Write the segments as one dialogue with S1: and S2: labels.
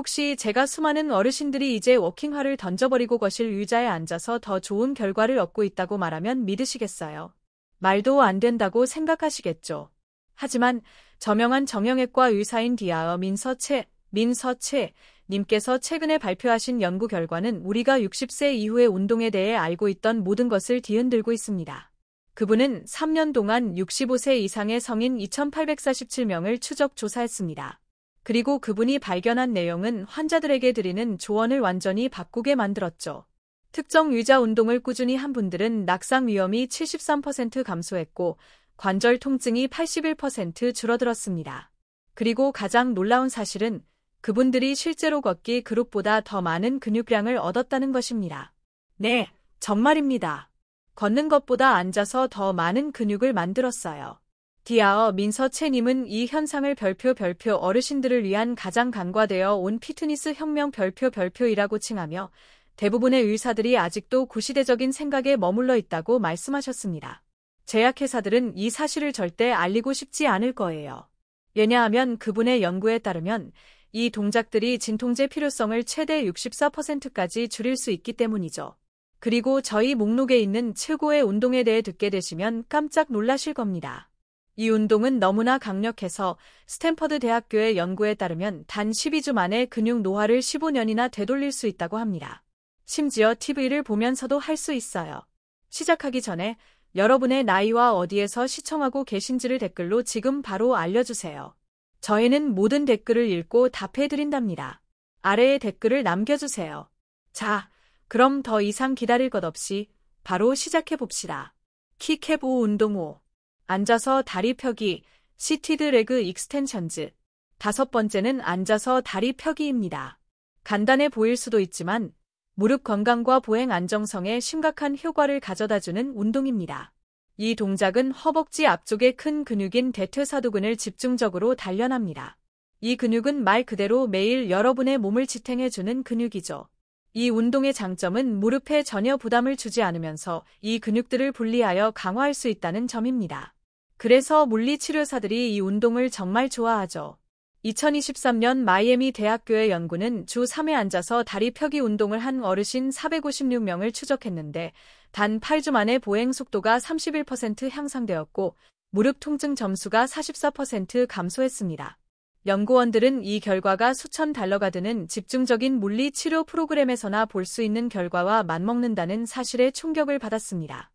S1: 혹시 제가 수많은 어르신들이 이제 워킹화를 던져버리고 거실 의자에 앉아서 더 좋은 결과를 얻고 있다고 말하면 믿으시겠어요? 말도 안 된다고 생각하시겠죠. 하지만 저명한 정형외과 의사인 디아어 민서채 님께서 최근에 발표하신 연구 결과는 우리가 60세 이후의 운동에 대해 알고 있던 모든 것을 뒤흔들고 있습니다. 그분은 3년 동안 65세 이상의 성인 2,847명을 추적 조사했습니다. 그리고 그분이 발견한 내용은 환자들에게 드리는 조언을 완전히 바꾸게 만들었죠. 특정 의자 운동을 꾸준히 한 분들은 낙상 위험이 73% 감소했고 관절 통증이 81% 줄어들었습니다. 그리고 가장 놀라운 사실은 그분들이 실제로 걷기 그룹보다 더 많은 근육량을 얻었다는 것입니다. 네, 정말입니다. 걷는 것보다 앉아서 더 많은 근육을 만들었어요. 디아어 민서채님은 이 현상을 별표 어르신들을 위한 가장 간과되어 온 피트니스 혁명 별표이라고 칭하며 대부분의 의사들이 아직도 구시대적인 생각에 머물러 있다고 말씀하셨습니다. 제약회사들은 이 사실을 절대 알리고 싶지 않을 거예요. 왜냐하면 그분의 연구에 따르면 이 동작들이 진통제 필요성을 최대 64%까지 줄일 수 있기 때문이죠. 그리고 저희 목록에 있는 최고의 운동에 대해 듣게 되시면 깜짝 놀라실 겁니다. 이 운동은 너무나 강력해서 스탠퍼드 대학교의 연구에 따르면 단 12주 만에 근육 노화를 15년이나 되돌릴 수 있다고 합니다. 심지어 TV를 보면서도 할 수 있어요. 시작하기 전에 여러분의 나이와 어디에서 시청하고 계신지를 댓글로 지금 바로 알려주세요. 저희는 모든 댓글을 읽고 답해드린답니다. 아래에 댓글을 남겨주세요. 자, 그럼 더 이상 기다릴 것 없이 바로 시작해봅시다. 킥캡 5 운동 5. 앉아서 다리 펴기, 시티드 레그 익스텐션즈. 5번째는 앉아서 다리 펴기입니다. 간단해 보일 수도 있지만 무릎 건강과 보행 안정성에 심각한 효과를 가져다주는 운동입니다. 이 동작은 허벅지 앞쪽의 큰 근육인 대퇴사두근을 집중적으로 단련합니다. 이 근육은 말 그대로 매일 여러분의 몸을 지탱해주는 근육이죠. 이 운동의 장점은 무릎에 전혀 부담을 주지 않으면서 이 근육들을 분리하여 강화할 수 있다는 점입니다. 그래서 물리치료사들이 이 운동을 정말 좋아하죠. 2023년 마이애미 대학교의 연구는 주 3회 앉아서 다리 펴기 운동을 한 어르신 456명을 추적했는데 단 8주 만에 보행 속도가 31% 향상되었고 무릎 통증 점수가 44% 감소했습니다. 연구원들은 이 결과가 수천 달러가 드는 집중적인 물리 치료 프로그램에서나 볼 수 있는 결과와 맞먹는다는 사실에 충격을 받았습니다.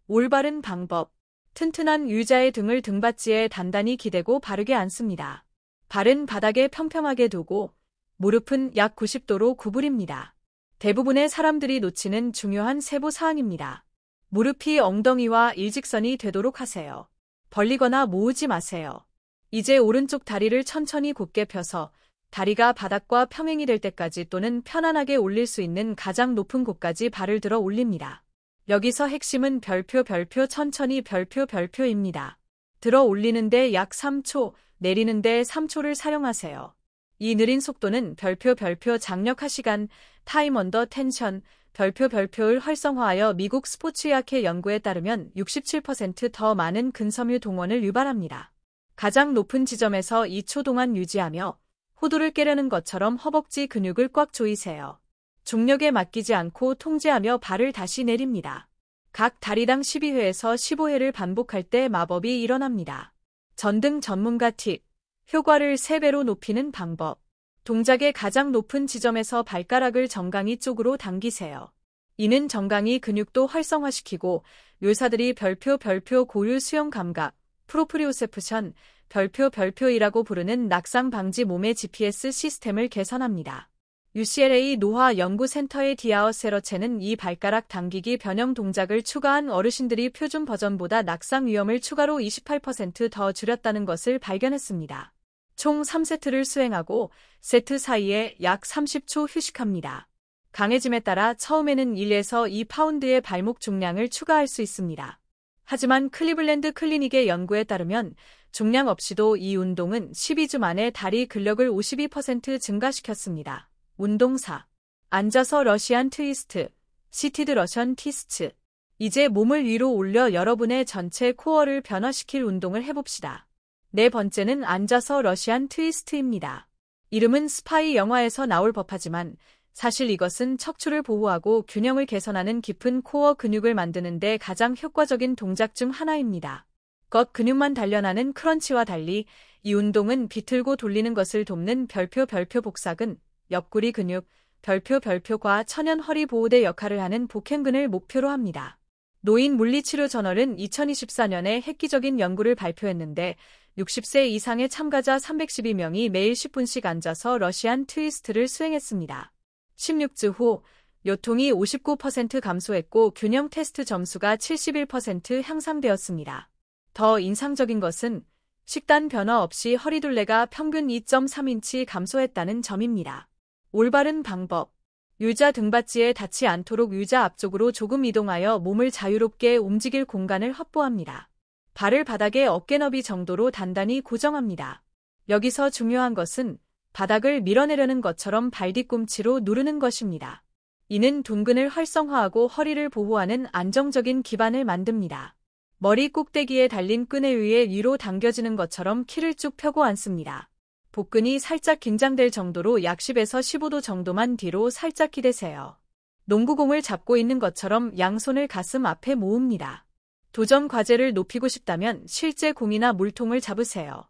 S1: 올바른 방법. 튼튼한 의자의 등을 등받이에 단단히 기대고 바르게 앉습니다. 발은 바닥에 평평하게 두고 무릎은 약 90도로 구부립니다. 대부분의 사람들이 놓치는 중요한 세부 사항입니다. 무릎이 엉덩이와 일직선이 되도록 하세요. 벌리거나 모으지 마세요. 이제 오른쪽 다리를 천천히 곧게 펴서 다리가 바닥과 평행이 될 때까지 또는 편안하게 올릴 수 있는 가장 높은 곳까지 발을 들어 올립니다. 여기서 핵심은 별표 천천히 별표입니다. 들어 올리는데 약 3초, 내리는데 3초를 사용하세요. 이 느린 속도는 별표 장력화 시간, 타임 언더 텐션, 별표를 활성화하여 미국 스포츠의학회 연구에 따르면 67% 더 많은 근섬유 동원을 유발합니다. 가장 높은 지점에서 2초 동안 유지하며 호두를 깨려는 것처럼 허벅지 근육을 꽉 조이세요. 중력에 맡기지 않고 통제하며 발을 다시 내립니다. 각 다리당 12회에서 15회를 반복할 때 마법이 일어납니다. 전등 전문가 팁. 효과를 3배로 높이는 방법. 동작의 가장 높은 지점에서 발가락을 정강이 쪽으로 당기세요. 이는 정강이 근육도 활성화시키고 요사들이 별표 고유 수영 감각, 프로프리오세프션, 별표이라고 부르는 낙상 방지 몸의 GPS 시스템을 개선합니다. UCLA 노화 연구센터의 디아어 세러체는 이 발가락 당기기 변형 동작을 추가한 어르신들이 표준 버전보다 낙상 위험을 추가로 28% 더 줄였다는 것을 발견했습니다. 총 3세트를 수행하고 세트 사이에 약 30초 휴식합니다. 강해짐에 따라 처음에는 1에서 2파운드의 발목 중량을 추가할 수 있습니다. 하지만 클리블랜드 클리닉의 연구에 따르면 중량 없이도 이 운동은 12주 만에 다리 근력을 52% 증가시켰습니다. 운동 4. 앉아서 러시안 트위스트, 시티드 러시안 티스트. 이제 몸을 위로 올려 여러분의 전체 코어를 변화시킬 운동을 해봅시다. 4번째는 앉아서 러시안 트위스트입니다. 이름은 스파이 영화에서 나올 법하지만 사실 이것은 척추를 보호하고 균형을 개선하는 깊은 코어 근육을 만드는 데 가장 효과적인 동작 중 하나입니다. 겉 근육만 단련하는 크런치와 달리 이 운동은 비틀고 돌리는 것을 돕는 별표 복사근, 옆구리 근육, 별표과 천연 허리 보호대 역할을 하는 복행근을 목표로 합니다. 노인 물리치료 저널은 2024년에 획기적인 연구를 발표했는데 60세 이상의 참가자 312명이 매일 10분씩 앉아서 러시안 트위스트를 수행했습니다. 16주 후 요통이 59% 감소했고 균형 테스트 점수가 71% 향상되었습니다. 더 인상적인 것은 식단 변화 없이 허리둘레가 평균 2.3인치 감소했다는 점입니다. 올바른 방법. 의자 등받이에 닿지 않도록 의자 앞쪽으로 조금 이동하여 몸을 자유롭게 움직일 공간을 확보합니다. 발을 바닥에 어깨 너비 정도로 단단히 고정합니다. 여기서 중요한 것은 바닥을 밀어내려는 것처럼 발 뒤꿈치로 누르는 것입니다. 이는 둔근을 활성화하고 허리를 보호하는 안정적인 기반을 만듭니다. 머리 꼭대기에 달린 끈에 의해 위로 당겨지는 것처럼 키를 쭉 펴고 앉습니다. 복근이 살짝 긴장될 정도로 약 10에서 15도 정도만 뒤로 살짝 기대세요. 농구공을 잡고 있는 것처럼 양손을 가슴 앞에 모읍니다. 도전 과제를 높이고 싶다면 실제 공이나 물통을 잡으세요.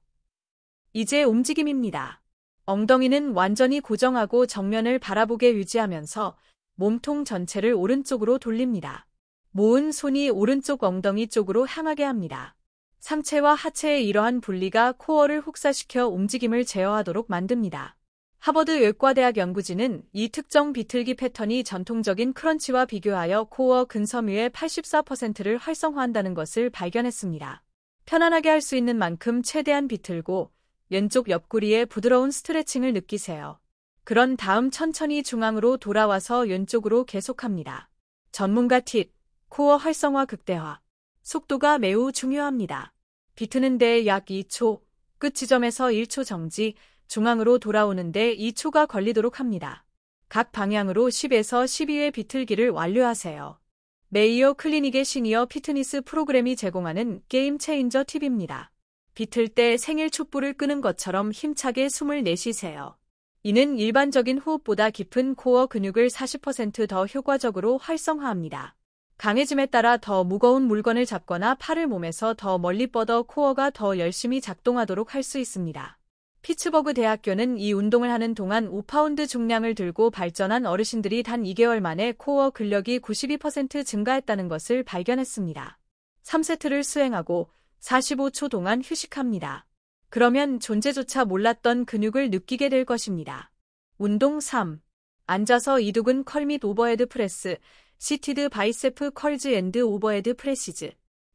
S1: 이제 움직임입니다. 엉덩이는 완전히 고정하고 정면을 바라보게 유지하면서 몸통 전체를 오른쪽으로 돌립니다. 모은 손이 오른쪽 엉덩이 쪽으로 향하게 합니다. 상체와 하체의 이러한 분리가 코어를 혹사시켜 움직임을 제어하도록 만듭니다. 하버드 외과대학 연구진은 이 특정 비틀기 패턴이 전통적인 크런치와 비교하여 코어 근섬유의 84%를 활성화한다는 것을 발견했습니다. 편안하게 할 수 있는 만큼 최대한 비틀고 왼쪽 옆구리에 부드러운 스트레칭을 느끼세요. 그런 다음 천천히 중앙으로 돌아와서 왼쪽으로 계속합니다. 전문가 팁, 코어 활성화 극대화. 속도가 매우 중요합니다. 비트는 데 약 2초, 끝 지점에서 1초 정지, 중앙으로 돌아오는 데 2초가 걸리도록 합니다. 각 방향으로 10에서 12회 비틀기를 완료하세요. 메이오 클리닉의 시니어 피트니스 프로그램이 제공하는 게임 체인저 팁입니다. 비틀 때 생일 촛불을 끄는 것처럼 힘차게 숨을 내쉬세요. 이는 일반적인 호흡보다 깊은 코어 근육을 40% 더 효과적으로 활성화합니다. 강해짐에 따라 더 무거운 물건을 잡거나 팔을 몸에서 더 멀리 뻗어 코어가 더 열심히 작동하도록 할 수 있습니다. 피츠버그 대학교는 이 운동을 하는 동안 5파운드 중량을 들고 발전한 어르신들이 단 2개월 만에 코어 근력이 92% 증가했다는 것을 발견했습니다. 3세트를 수행하고 45초 동안 휴식합니다. 그러면 존재조차 몰랐던 근육을 느끼게 될 것입니다. 운동 3. 앉아서 이두근 컬 및 오버헤드 프레스, 시티드 바이세프 컬즈 앤드 오버헤드 프레시즈.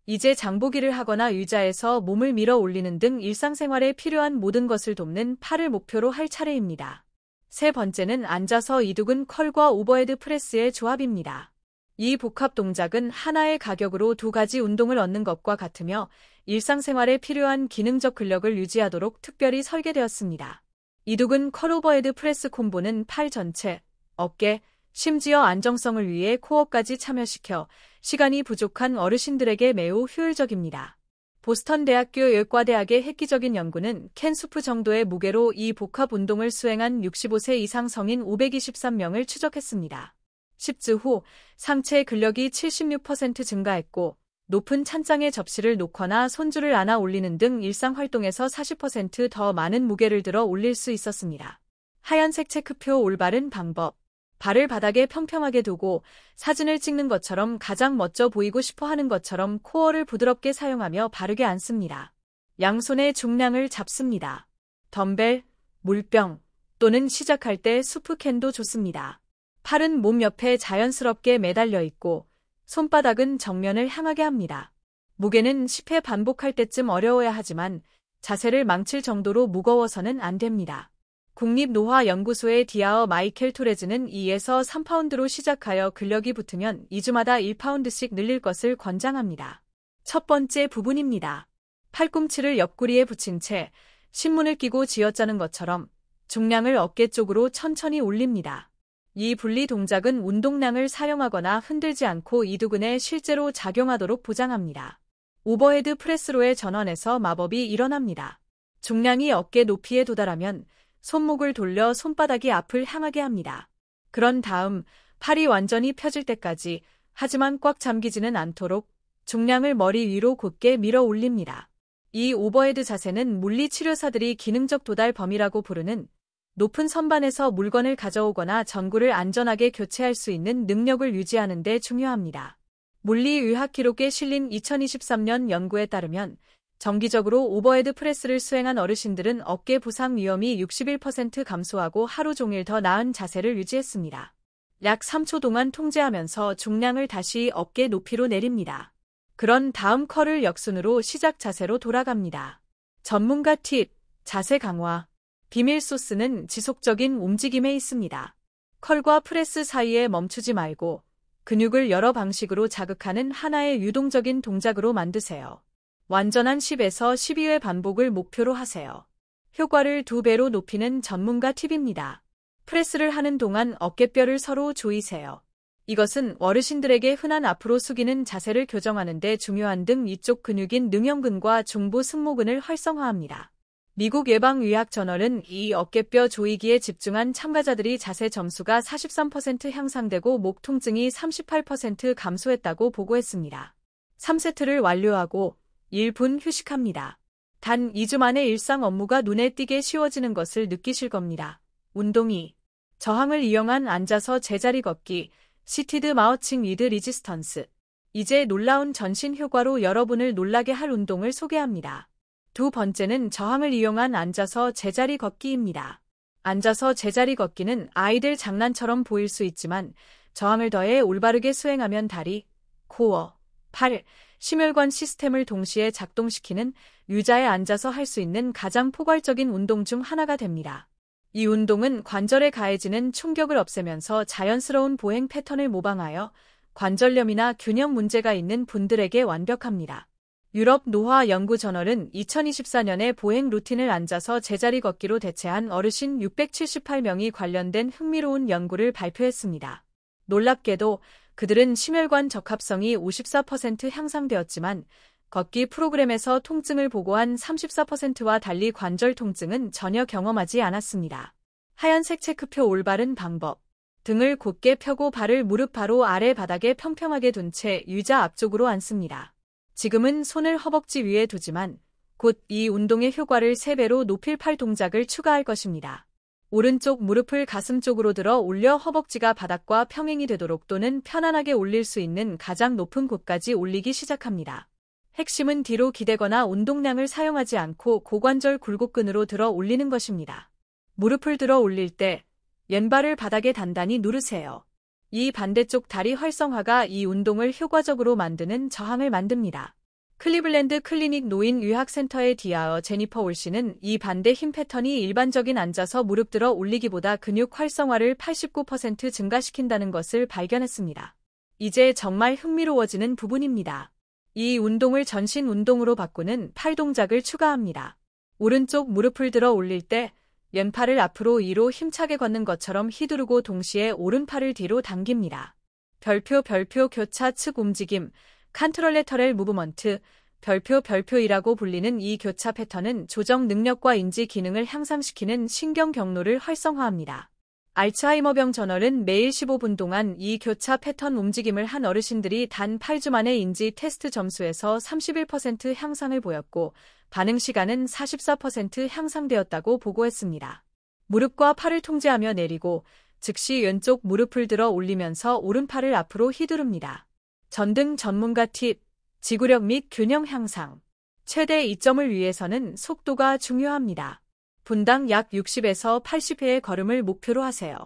S1: 이제 장보기를 하거나 의자에서 몸을 밀어 올리는 등 일상생활에 필요한 모든 것을 돕는 팔을 목표로 할 차례입니다. 세 번째는 앉아서 이두근 컬과 오버헤드 프레스의 조합입니다. 이 복합 동작은 하나의 가격으로 두 가지 운동을 얻는 것과 같으며 일상생활에 필요한 기능적 근력을 유지하도록 특별히 설계되었습니다. 이두근 컬 오버헤드 프레스 콤보는 팔 전체, 어깨, 심지어 안정성을 위해 코어까지 참여시켜 시간이 부족한 어르신들에게 매우 효율적입니다. 보스턴 대학교 외과대학의 획기적인 연구는 캔 수프 정도의 무게로 이 복합 운동을 수행한 65세 이상 성인 523명을 추적했습니다. 10주 후 상체 근력이 76% 증가했고 높은 찬장에 접시를 놓거나 손줄을 안아 올리는 등 일상활동에서 40% 더 많은 무게를 들어 올릴 수 있었습니다. 하얀색 체크표 올바른 방법. 발을 바닥에 평평하게 두고 사진을 찍는 것처럼 가장 멋져 보이고 싶어 하는 것처럼 코어를 부드럽게 사용하며 바르게 앉습니다. 양손의 중량을 잡습니다. 덤벨, 물병 또는 시작할 때 수프캔도 좋습니다. 팔은 몸 옆에 자연스럽게 매달려 있고 손바닥은 정면을 향하게 합니다. 무게는 10회 반복할 때쯤 어려워야 하지만 자세를 망칠 정도로 무거워서는 안 됩니다. 국립노화연구소의 디아어 마이켈 토레즈는 2에서 3파운드로 시작하여 근력이 붙으면 2주마다 1파운드씩 늘릴 것을 권장합니다. 첫 번째 부분입니다. 팔꿈치를 옆구리에 붙인 채 신문을 끼고 쥐어짜는 것처럼 중량을 어깨 쪽으로 천천히 올립니다. 이 분리 동작은 운동량을 사용하거나 흔들지 않고 이두근에 실제로 작용하도록 보장합니다. 오버헤드 프레스로의 전환에서 마법이 일어납니다. 중량이 어깨 높이에 도달하면 손목을 돌려 손바닥이 앞을 향하게 합니다. 그런 다음 팔이 완전히 펴질 때까지, 하지만 꽉 잠기지는 않도록 중량을 머리 위로 곧게 밀어 올립니다. 이 오버헤드 자세는 물리치료사들이 기능적 도달 범위라고 부르는 높은 선반에서 물건을 가져오거나 전구를 안전하게 교체할 수 있는 능력을 유지하는 데 중요합니다. 물리의학 기록에 실린 2023년 연구에 따르면 정기적으로 오버헤드 프레스를 수행한 어르신들은 어깨 부상 위험이 61% 감소하고 하루 종일 더 나은 자세를 유지했습니다. 약 3초 동안 통제하면서 중량을 다시 어깨 높이로 내립니다. 그런 다음 컬을 역순으로 시작 자세로 돌아갑니다. 전문가 팁, 자세 강화. 비밀 소스는 지속적인 움직임에 있습니다. 컬과 프레스 사이에 멈추지 말고 근육을 여러 방식으로 자극하는 하나의 유동적인 동작으로 만드세요. 완전한 10에서 12회 반복을 목표로 하세요. 효과를 2배로 높이는 전문가 팁입니다. 프레스를 하는 동안 어깨뼈를 서로 조이세요. 이것은 어르신들에게 흔한 앞으로 숙이는 자세를 교정하는 데 중요한 등 이쪽 근육인 능형근과 중부 승모근을 활성화합니다. 미국 예방의학저널은 이 어깨뼈 조이기에 집중한 참가자들이 자세 점수가 43% 향상되고 목 통증이 38% 감소했다고 보고했습니다. 3세트를 완료하고 1분 휴식합니다. 단 2주 만에 일상 업무가 눈에 띄게 쉬워지는 것을 느끼실 겁니다. 운동 2. 저항을 이용한 앉아서 제자리 걷기, 시티드 마우칭 위드 리지스턴스. 이제 놀라운 전신 효과로 여러분을 놀라게 할 운동을 소개합니다. 두 번째는 저항을 이용한 앉아서 제자리 걷기입니다. 앉아서 제자리 걷기는 아이들 장난처럼 보일 수 있지만 저항을 더해 올바르게 수행하면 다리, 코어, 팔, 심혈관 시스템을 동시에 작동시키는 의자에 앉아서 할 수 있는 가장 포괄적인 운동 중 하나가 됩니다. 이 운동은 관절에 가해지는 충격을 없애면서 자연스러운 보행 패턴을 모방하여 관절염이나 균형 문제가 있는 분들에게 완벽합니다. 유럽 노화 연구 저널은 2024년에 보행 루틴을 앉아서 제자리 걷기로 대체한 어르신 678명이 관련된 흥미로운 연구를 발표했습니다. 놀랍게도 그들은 심혈관 적합성이 54% 향상되었지만 걷기 프로그램에서 통증을 보고한 34%와 달리 관절 통증은 전혀 경험하지 않았습니다. 하얀색 체크표 올바른 방법. 등을 곧게 펴고 발을 무릎 바로 아래 바닥에 평평하게 둔 채 의자 앞쪽으로 앉습니다. 지금은 손을 허벅지 위에 두지만 곧 이 운동의 효과를 3배로 높일 팔 동작을 추가할 것입니다. 오른쪽 무릎을 가슴 쪽으로 들어 올려 허벅지가 바닥과 평행이 되도록 또는 편안하게 올릴 수 있는 가장 높은 곳까지 올리기 시작합니다. 핵심은 뒤로 기대거나 운동량을 사용하지 않고 고관절 굴곡근으로 들어 올리는 것입니다. 무릎을 들어 올릴 때 왼발을 바닥에 단단히 누르세요. 이 반대쪽 다리 활성화가 이 운동을 효과적으로 만드는 저항을 만듭니다. 클리블랜드 클리닉 노인의학센터의 디아어 제니퍼 올씨는 이 반대 힘 패턴이 일반적인 앉아서 무릎 들어 올리기보다 근육 활성화를 89% 증가시킨다는 것을 발견했습니다. 이제 정말 흥미로워지는 부분입니다. 이 운동을 전신 운동으로 바꾸는 팔 동작을 추가합니다. 오른쪽 무릎을 들어 올릴 때 왼팔을 앞으로 2로 힘차게 걷는 것처럼 휘두르고 동시에 오른팔을 뒤로 당깁니다. 별표 교차 측 움직임, 컨트롤레터럴 무브먼트, 별표이라고 불리는 이 교차 패턴은 조정 능력과 인지 기능을 향상시키는 신경 경로를 활성화합니다. 알츠하이머병 저널은 매일 15분 동안 이 교차 패턴 움직임을 한 어르신들이 단 8주 만에 인지 테스트 점수에서 31% 향상을 보였고 반응 시간은 44% 향상되었다고 보고했습니다. 무릎과 팔을 통제하며 내리고 즉시 왼쪽 무릎을 들어 올리면서 오른팔을 앞으로 휘두릅니다. 전등 전문가 팁, 지구력 및 균형 향상. 최대 이점을 위해서는 속도가 중요합니다. 분당 약 60에서 80회의 걸음을 목표로 하세요.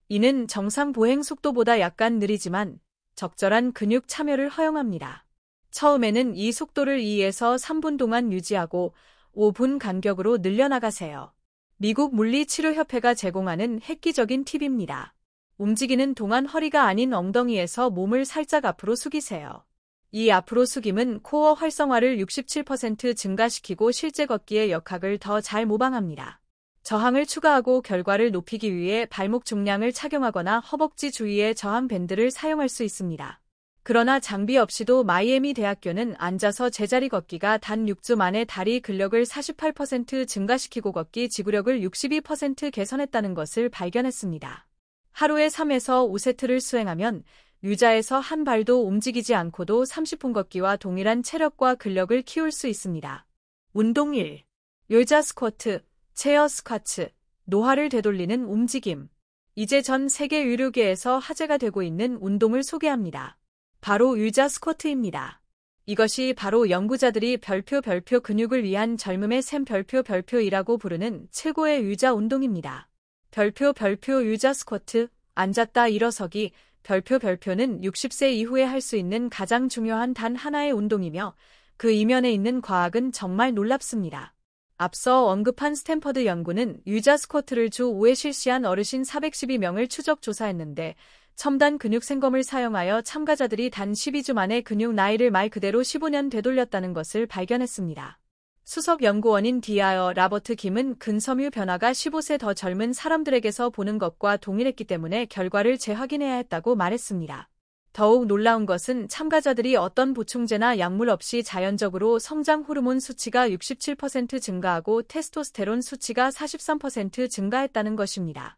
S1: 이는 정상 보행 속도보다 약간 느리지만 적절한 근육 참여를 허용합니다. 처음에는 이 속도를 2에서 3분 동안 유지하고 5분 간격으로 늘려나가세요. 미국 물리치료협회가 제공하는 획기적인 팁입니다. 움직이는 동안 허리가 아닌 엉덩이에서 몸을 살짝 앞으로 숙이세요. 이 앞으로 숙임은 코어 활성화를 67% 증가시키고 실제 걷기의 역학을 더 잘 모방합니다. 저항을 추가하고 결과를 높이기 위해 발목 중량을 착용하거나 허벅지 주위에 저항 밴드를 사용할 수 있습니다. 그러나 장비 없이도 마이애미 대학교는 앉아서 제자리 걷기가 단 6주 만에 다리 근력을 48% 증가시키고 걷기 지구력을 62% 개선했다는 것을 발견했습니다. 하루에 3에서 5세트를 수행하면 의자에서 한 발도 움직이지 않고도 30분 걷기와 동일한 체력과 근력을 키울 수 있습니다. 운동 1. 의자 스쿼트, 체어 스쿼트, 노화를 되돌리는 움직임. 이제 전 세계 의료계에서 화제가 되고 있는 운동을 소개합니다. 바로 의자 스쿼트입니다. 이것이 바로 연구자들이 별표 근육을 위한 젊음의 샘 별표이라고 부르는 최고의 의자 운동입니다. 별표 의자 스쿼트, 앉았다 일어서기, 별표는 60세 이후에 할 수 있는 가장 중요한 단 하나의 운동이며 그 이면에 있는 과학은 정말 놀랍습니다. 앞서 언급한 스탠퍼드 연구는 의자 스쿼트를 주 5회 실시한 어르신 412명을 추적 조사했는데 첨단 근육 생검을 사용하여 참가자들이 단 12주 만에 근육 나이를 말 그대로 15년 되돌렸다는 것을 발견했습니다. 수석 연구원인 디아어 라버트 김은 근섬유 변화가 15세 더 젊은 사람들에게서 보는 것과 동일했기 때문에 결과를 재확인해야 했다고 말했습니다. 더욱 놀라운 것은 참가자들이 어떤 보충제나 약물 없이 자연적으로 성장 호르몬 수치가 67% 증가하고 테스토스테론 수치가 43% 증가했다는 것입니다.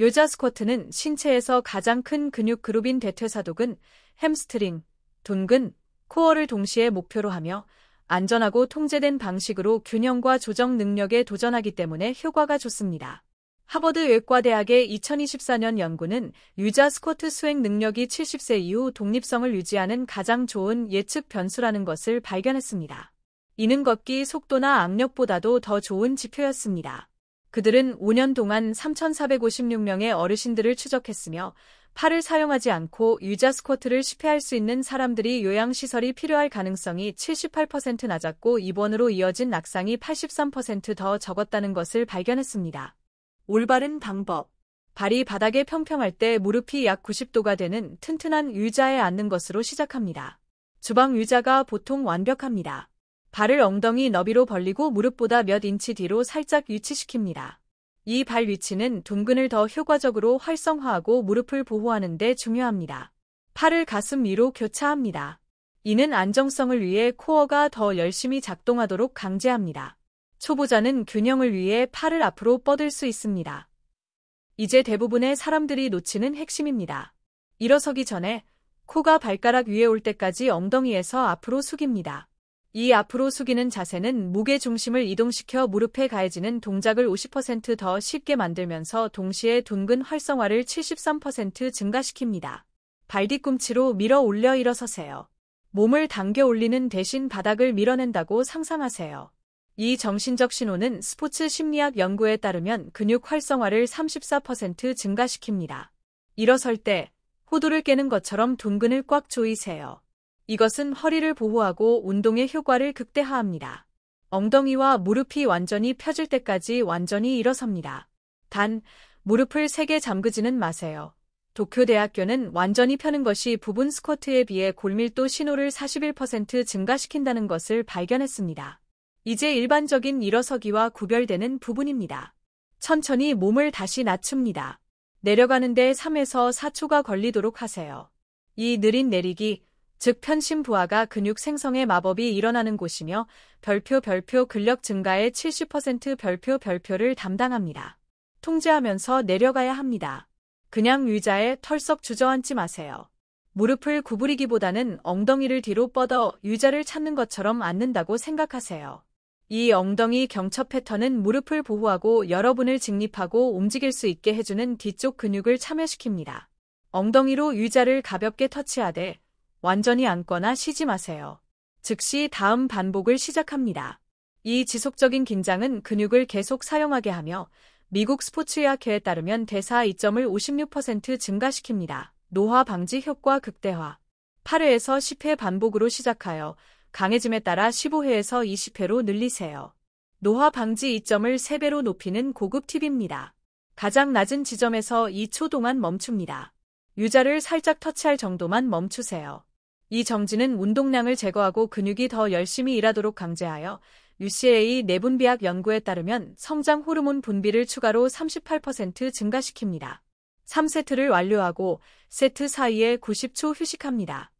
S1: 의자 스쿼트는 신체에서 가장 큰 근육 그룹인 대퇴사두근, 햄스트링, 둔근, 코어를 동시에 목표로 하며 안전하고 통제된 방식으로 균형과 조정 능력에 도전하기 때문에 효과가 좋습니다. 하버드 의과대학의 2024년 연구는 의자 스쿼트 수행 능력이 70세 이후 독립성을 유지하는 가장 좋은 예측 변수라는 것을 발견했습니다. 이는 걷기 속도나 악력보다도 더 좋은 지표였습니다. 그들은 5년 동안 3,456명의 어르신들을 추적했으며 팔을 사용하지 않고 의자 스쿼트를 10회 할 수 있는 사람들이 요양시설이 필요할 가능성이 78% 낮았고 입원으로 이어진 낙상이 83% 더 적었다는 것을 발견했습니다. 올바른 방법. 발이 바닥에 평평할 때 무릎이 약 90도가 되는 튼튼한 의자에 앉는 것으로 시작합니다. 주방 의자가 보통 완벽합니다. 발을 엉덩이 너비로 벌리고 무릎보다 몇 인치 뒤로 살짝 위치시킵니다. 이 발 위치는 둔근을 더 효과적으로 활성화하고 무릎을 보호하는 데 중요합니다. 팔을 가슴 위로 교차합니다. 이는 안정성을 위해 코어가 더 열심히 작동하도록 강제합니다. 초보자는 균형을 위해 팔을 앞으로 뻗을 수 있습니다. 이제 대부분의 사람들이 놓치는 핵심입니다. 일어서기 전에 코가 발가락 위에 올 때까지 엉덩이에서 앞으로 숙입니다. 이 앞으로 숙이는 자세는 무게 중심을 이동시켜 무릎에 가해지는 동작을 50% 더 쉽게 만들면서 동시에 둔근 활성화를 73% 증가시킵니다. 발 뒤꿈치로 밀어 올려 일어서세요. 몸을 당겨 올리는 대신 바닥을 밀어낸다고 상상하세요. 이 정신적 신호는 스포츠 심리학 연구에 따르면 근육 활성화를 34% 증가시킵니다. 일어설 때 호두를 깨는 것처럼 둔근을 꽉 조이세요. 이것은 허리를 보호하고 운동의 효과를 극대화합니다. 엉덩이와 무릎이 완전히 펴질 때까지 완전히 일어섭니다. 단, 무릎을 세게 잠그지는 마세요. 도쿄대학교는 완전히 펴는 것이 부분 스쿼트에 비해 골밀도 신호를 41% 증가시킨다는 것을 발견했습니다. 이제 일반적인 일어서기와 구별되는 부분입니다. 천천히 몸을 다시 낮춥니다. 내려가는데 3에서 4초가 걸리도록 하세요. 이 느린 내리기, 즉 편심 부하가 근육 생성의 마법이 일어나는 곳이며 별표 근력 증가의 70% 별표를 담당합니다. 통제하면서 내려가야 합니다. 그냥 의자에 털썩 주저앉지 마세요. 무릎을 구부리기보다는 엉덩이를 뒤로 뻗어 의자를 찾는 것처럼 앉는다고 생각하세요. 이 엉덩이 경첩 패턴은 무릎을 보호하고 여러분을 직립하고 움직일 수 있게 해주는 뒤쪽 근육을 참여시킵니다. 엉덩이로 의자를 가볍게 터치하되 완전히 앉거나 쉬지 마세요. 즉시 다음 반복을 시작합니다. 이 지속적인 긴장은 근육을 계속 사용하게 하며 미국 스포츠의학회에 따르면 대사 이점을 56% 증가시킵니다. 노화 방지 효과 극대화. 8회에서 10회 반복으로 시작하여 강해짐에 따라 15회에서 20회로 늘리세요. 노화 방지 이점을 3배로 높이는 고급 팁입니다. 가장 낮은 지점에서 2초 동안 멈춥니다. 의자를 살짝 터치할 정도만 멈추세요. 이 정지는 운동량을 제거하고 근육이 더 열심히 일하도록 강제하여 UCLA 내분비학 연구에 따르면 성장 호르몬 분비를 추가로 38% 증가시킵니다. 3세트를 완료하고 세트 사이에 90초 휴식합니다.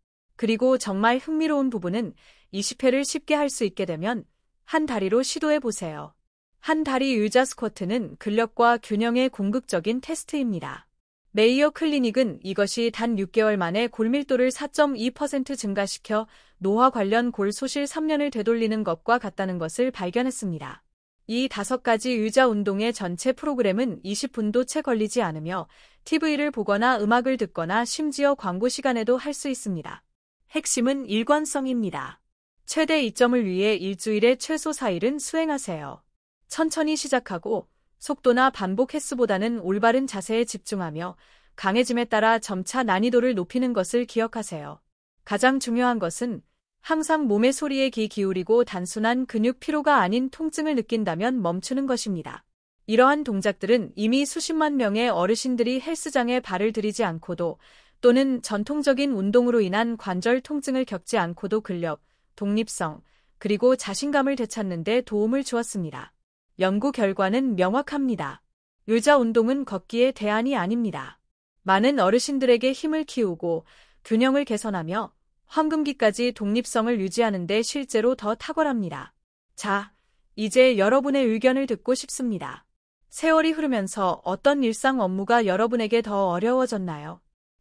S1: 그리고 정말 흥미로운 부분은 20회를 쉽게 할 수 있게 되면 한 다리로 시도해 보세요. 한 다리 의자 스쿼트는 근력과 균형의 궁극적인 테스트입니다. 메이어 클리닉은 이것이 단 6개월 만에 골밀도를 4.2% 증가시켜 노화 관련 골 소실 3년을 되돌리는 것과 같다는 것을 발견했습니다. 이 5가지 의자 운동의 전체 프로그램은 20분도 채 걸리지 않으며 TV를 보거나 음악을 듣거나 심지어 광고 시간에도 할 수 있습니다. 핵심은 일관성입니다. 최대 이점을 위해 일주일에 최소 4일은 수행하세요. 천천히 시작하고 속도나 반복 횟수보다는 올바른 자세에 집중하며 강해짐에 따라 점차 난이도를 높이는 것을 기억하세요. 가장 중요한 것은 항상 몸의 소리에 귀 기울이고 단순한 근육 피로가 아닌 통증을 느낀다면 멈추는 것입니다. 이러한 동작들은 이미 수십만 명의 어르신들이 헬스장에 발을 들이지 않고도 또는 전통적인 운동으로 인한 관절 통증을 겪지 않고도 근력, 독립성, 그리고 자신감을 되찾는 데 도움을 주었습니다. 연구 결과는 명확합니다. 의자 운동은 걷기의 대안이 아닙니다. 많은 어르신들에게 힘을 키우고 균형을 개선하며 황금기까지 독립성을 유지하는 데 실제로 더 탁월합니다. 자, 이제 여러분의 의견을 듣고 싶습니다. 세월이 흐르면서 어떤 일상 업무가 여러분에게 더 어려워졌나요?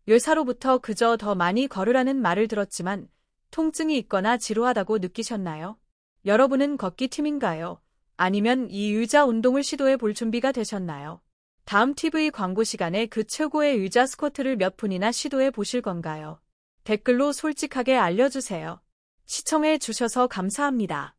S1: 요사로부터 그저 더 많이 걸으라는 말을 들었지만 통증이 있거나 지루하다고 느끼셨나요? 여러분은 걷기 팀인가요? 아니면 이 의자 운동을 시도해 볼 준비가 되셨나요? 다음 TV 광고 시간에 그 최고의 의자 스쿼트를 몇 분이나 시도해 보실 건가요? 댓글로 솔직하게 알려주세요. 시청해 주셔서 감사합니다.